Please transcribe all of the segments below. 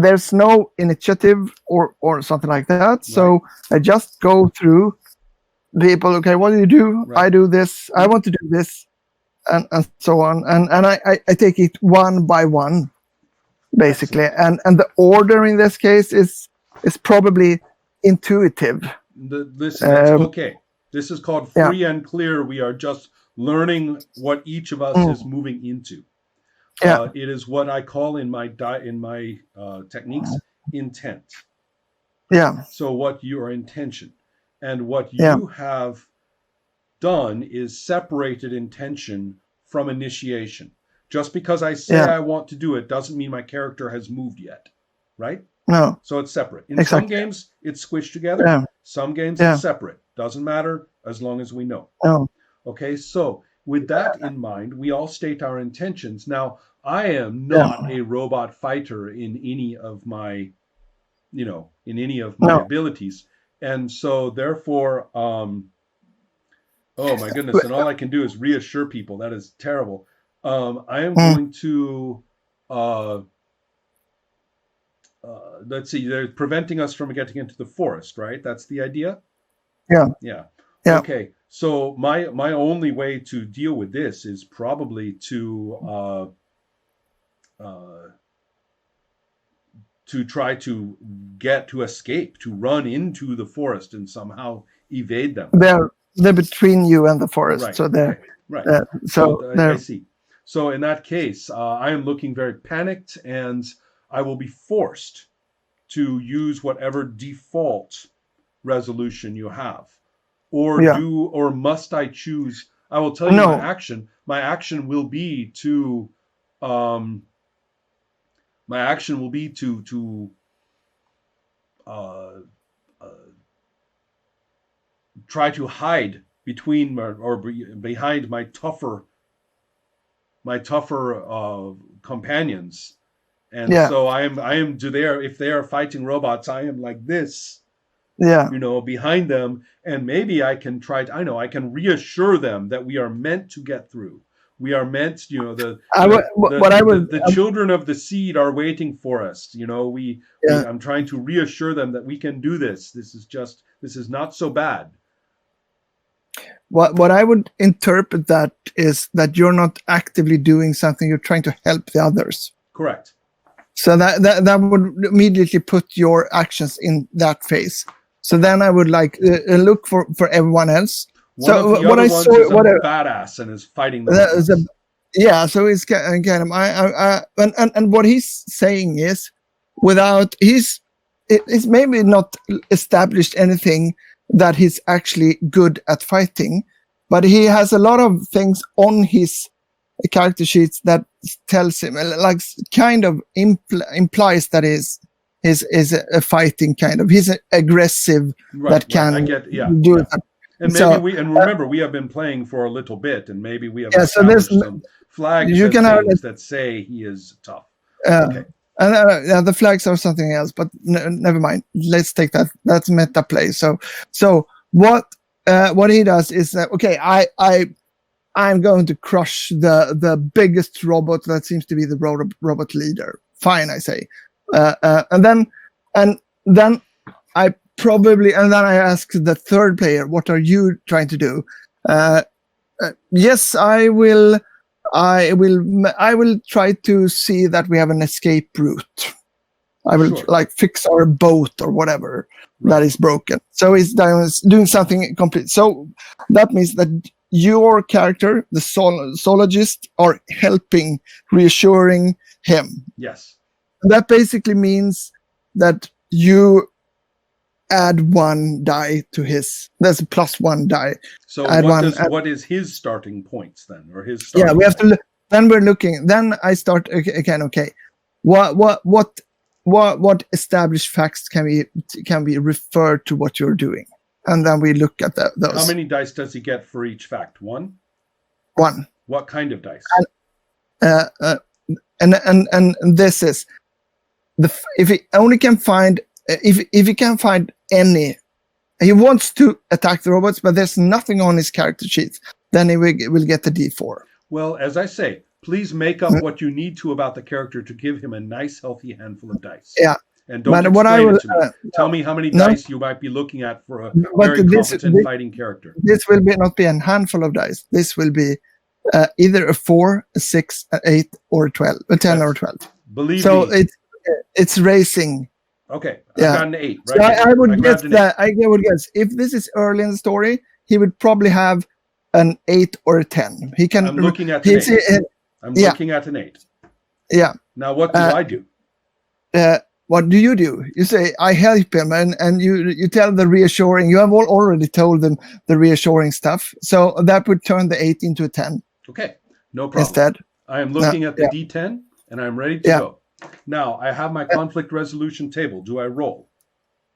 there's no initiative or something like that. Right. So I just go through people. Okay, what do you do? Right. I do this. I want to do this, and so on. And I take it one by one, basically. Excellent. And the order in this case is probably intuitive. That's okay. This is called free and clear. We are just learning what each of us is moving into. It is what I call in my techniques intent. Yeah. So what your intention and what you have done is separated intention from initiation. Just because I say I want to do it doesn't mean my character has moved yet, right? No. So it's separate. In some games, it's squished together. Yeah. Some games, it's separate. Doesn't matter as long as we know. No. Okay, so with that in mind, we all state our intentions. Now, I am not a robot fighter in any of my, abilities. And so therefore, oh my goodness, and all I can do is reassure people. That is terrible. I am going to, let's see, they're preventing us from getting into the forest, right? That's the idea? Yeah. Okay, so my only way to deal with this is probably to try to escape, to run into the forest and somehow evade them. They're between you and the forest, right, so they're right. I see. So in that case, I am looking very panicked, and I will be forced to use whatever default resolution you have, or must I choose? I will tell you my action. My action will be to try to hide between or behind my tougher companions. And so I am if they are fighting robots, I am like this, behind them. And maybe I can I can reassure them that we are meant to get through. We are meant, the children of the seed are waiting for us. I'm trying to reassure them that we can do this. This is not so bad. What I would interpret that is that you're not actively doing something. You're trying to help the others. Correct. So that would immediately put your actions in that phase. So then I would look for everyone else. One of the other ones is a badass and is fighting the so it's kind of and what he's saying is it's maybe not established anything that he's actually good at fighting, but he has a lot of things on his character sheets that tells him, kind of implies that is a fighting kind of. He's aggressive that can do it. And maybe remember we have been playing for a little bit, and maybe we have established some flags that say he is tough. Okay. And the flags are something else, but never mind. Let's take that. That's meta play. So what he does is that I'm going to crush the biggest robot that seems to be the robot leader. Fine, I say, and then I ask the third player, what are you trying to do? Yes, I will try to see that we have an escape route. I will fix our boat or whatever that is broken. So he's doing something complete. So that means that your character, the zoologist, are helping, reassuring him. Yes. That basically means that you add one die to his. There's a +1 die. So what is his starting points then, or his? We have to. Then we're looking. Then I start again. Okay, what established facts can be referred to what you're doing, and then we look at those. How many dice does he get for each fact? One. What kind of dice? And this is if he only can find. If he can find any, he wants to attack the robots, but there's nothing on his character sheet, then he will get the D4. Well, as I say, please make up what you need to about the character to give him a nice, healthy handful of dice. Yeah. And don't explain it to me. Tell me how many dice you might be looking at for a very competent fighting character. This will not be a handful of dice. This will be either a 4, a 6, an 8, or a 12, a 10 or 12. Believe me. It's racing. Okay, I got an 8. Right. So I would guess that. I would guess if this is early in the story, he would probably have an 8 or a 10. He can. I'm looking at an 8. I'm looking at an 8. Yeah. Now, what do I do? What do? You say, I help him, and you tell the reassuring. You have already told them the reassuring stuff. So that would turn the 8 into a 10. Okay, no problem. Instead. I am looking at the D10, and I'm ready to go. Now, I have my conflict resolution table. Do I roll?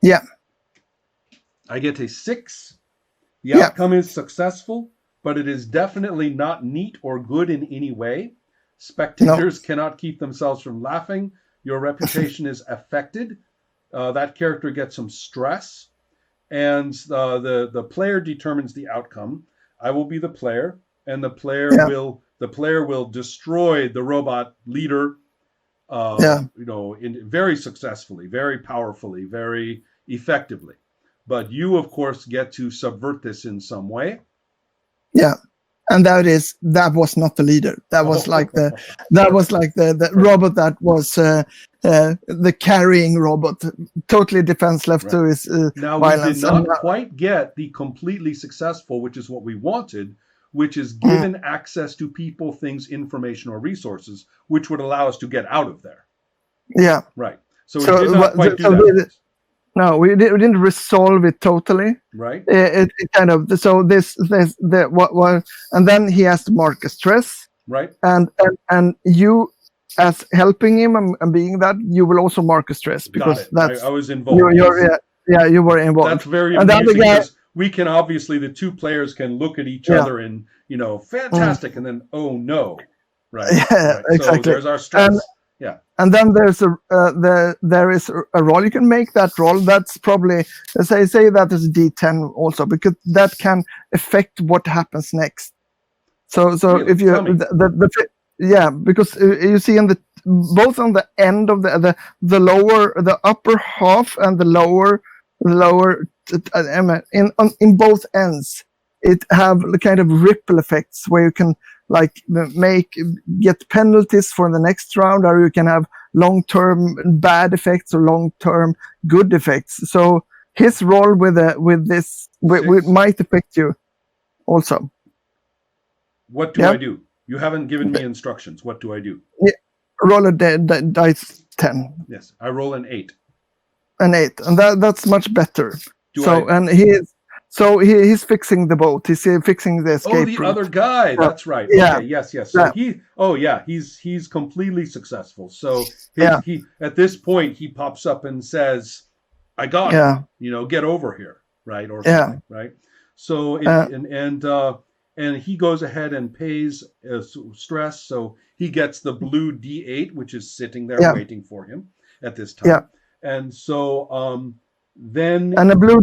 Yeah. I get a 6. The outcome is successful, but it is definitely not neat or good in any way. Spectators cannot keep themselves from laughing. Your reputation is affected. That character gets some stress. And the player determines the outcome. I will be the player, and the player will destroy the robot leader very successfully, very powerfully, very effectively. But you, of course, get to subvert this in some way. Yeah. And that was not the leader. That was like the robot that was the carrying robot, totally defenseless to his now, violence. We did not quite get the completely successful, which is what we wanted, which is given access to people, things, information, or resources, which would allow us to get out of there. Yeah. Right. So we did not quite do that. No, we didn't resolve it totally. Right. It kind of and then he has to mark a stress. Right. And you, as helping him and being that, you will also mark a stress because that's I was involved. You were involved. That's very amusing because we can obviously the two players can look at each other and fantastic, and then oh no, right? Yeah, exactly. So there's our stress. And then there is a roll you can make. That roll that's probably say that is D10 also because that can affect what happens next. So really? If you because you see in both on the end of the upper half and the lower in both ends it have kind of ripple effects where you can get penalties for the next round, or you can have long-term bad effects or long-term good effects. So his role with this might affect you also. What do I do? You haven't given me instructions. What do I do? Yeah. Roll a dice 10. Yes, I roll an 8. An 8, and that's much better. So he's fixing the boat. He's fixing the escape route. Other guy. That's right. Yeah. Okay. Yes. So he's completely successful. So he at this point he pops up and says, "I got it. Get over here." Right. Or something. Right. So and he goes ahead and pays stress. So he gets the blue D8, which is sitting there waiting for him at this time. Yeah. And so then the blue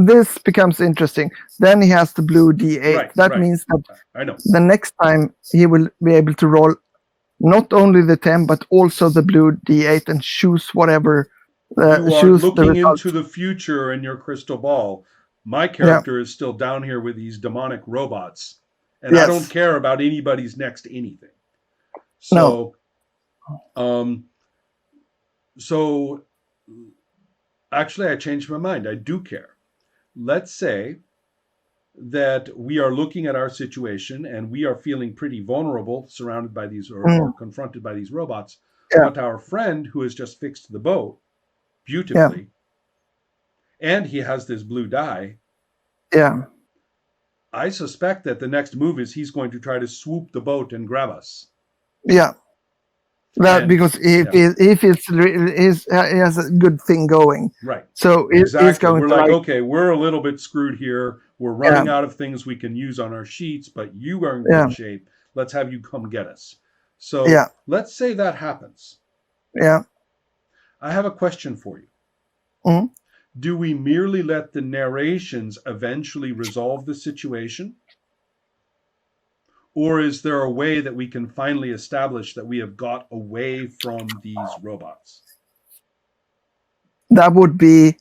this becomes interesting. Then he has the blue D8. That means that I know the next time he will be able to roll not only the 10 but also the blue D8 and choose whatever. You are looking into the future in your crystal ball. My character is still down here with these demonic robots, and I don't care about anybody's next anything. So, so actually, I changed my mind. I do care. Let's say that we are looking at our situation and we are feeling pretty vulnerable, surrounded by these or confronted by these robots. But our friend who has just fixed the boat beautifully, and he has this blue die. Yeah. I suspect that the next move is he's going to try to swoop the boat and grab us. Yeah. Because he has a good thing going. Right. So exactly. He's going we're to okay, we're a little bit screwed here. We're running out of things we can use on our sheets, but you are in good shape. Let's have you come get us. So let's say that happens. Yeah. I have a question for you. Mm-hmm. Do we merely let the narrations eventually resolve the situation? Or is there a way that we can finally establish that we have got away from these robots? That would be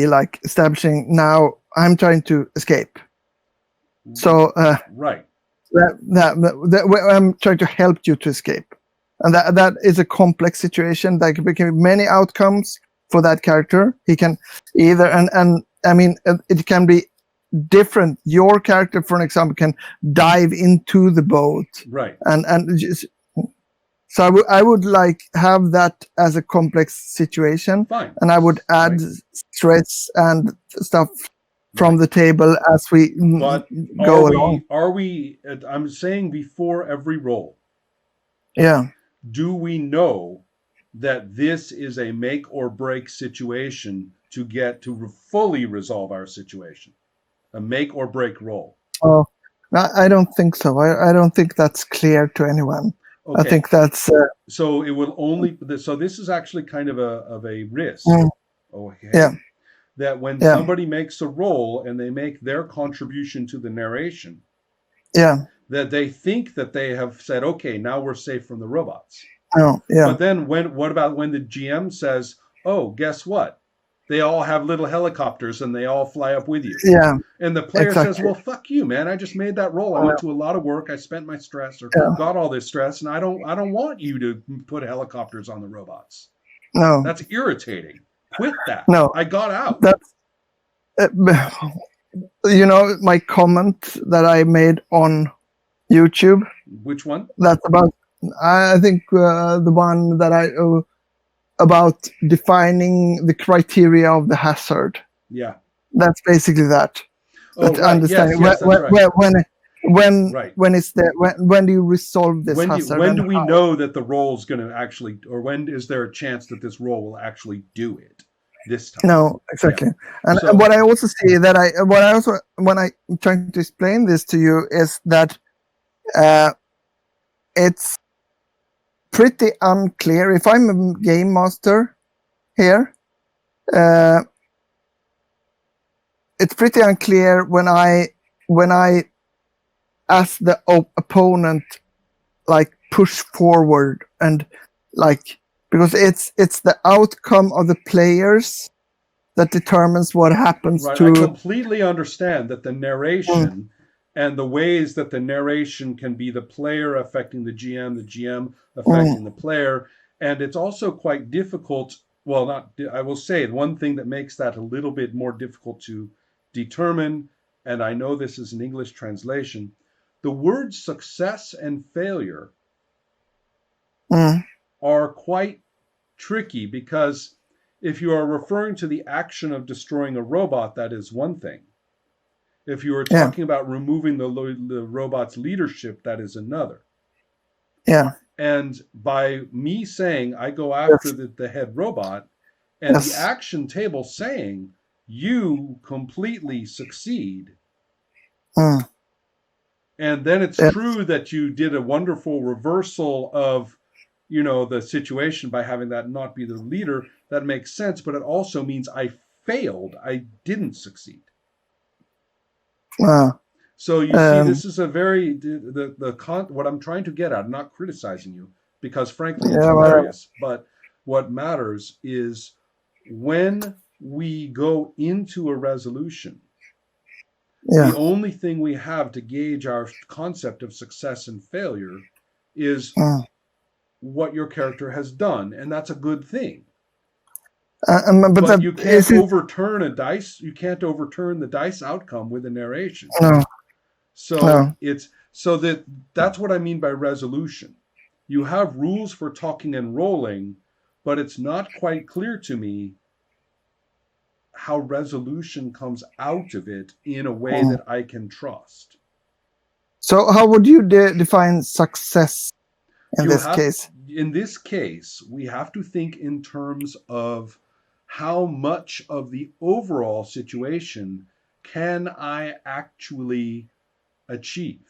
like establishing, now I'm trying to escape. So right. I'm trying to help you to escape. And that is a complex situation. There can be many outcomes for that character. He can either, and I mean, it can be different. Your character, for an example, can dive into the boat. Right. And just, so I would like have that as a complex situation. Fine. And I would add stress and stuff from the table as we go along. I'm saying before every roll. Yeah. Do we know that this is a make or break situation to get to fully resolve our situation? A make or break roll. Oh, I don't think so. I don't think that's clear to anyone. Okay. I think that's so it will only. So this is actually kind of a risk. Okay. Yeah. That when somebody makes a roll and they make their contribution to the narration. Yeah. That they think that they have said, okay, now we're safe from the robots. Oh, yeah. But then what about when the GM says, oh, guess what? They all have little helicopters and they all fly up with you. Yeah. And the player says, well, fuck you, man. I just made that roll. I went to a lot of work. I spent my stress or got all this stress, and I don't want you to put helicopters on the robots. No. That's irritating. Quit that. No. I got out. That's my comment that I made on YouTube. Which one? That's about, I think the one that about defining the criteria of the hazard. Yeah. That's basically that. Oh, right. Understanding Yes, when do you resolve this hazard? When do we know that the roll is going to actually, or when is there a chance that this roll will actually do it this time? No, exactly. Yeah. And what I also see that when I'm trying to explain this to you is that it's pretty unclear. If I'm a game master here, it's pretty unclear when I as the opponent like push forward and like, because it's the outcome of the players that determines what happens to. I completely understand that the narration and the ways that the narration can be the player affecting the GM affecting the player. And it's also quite difficult. Well, I will say one thing that makes that a little bit more difficult to determine, and I know this is an English translation, the words success and failure are quite tricky, because if you are referring to the action of destroying a robot, that is one thing. If you are talking about removing the robot's leadership, that is another. Yeah. And by me saying I go after the head robot, and the action table saying you completely succeed, and then it's true that you did a wonderful reversal of, the situation by having that not be the leader, that makes sense, but it also means I failed. I didn't succeed. Wow. So you see, this is a very what I'm trying to get at. I'm not criticizing you, because frankly it's hilarious. But what matters is when we go into a resolution, the only thing we have to gauge our concept of success and failure is what your character has done, and that's a good thing. But you can't overturn a dice. You can't overturn the dice outcome with a narration. No. So that's what I mean by resolution. You have rules for talking and rolling, but it's not quite clear to me how resolution comes out of it in a way that I can trust. So how would you define success in this case? In this case, we have to think in terms of how much of the overall situation can I actually achieve.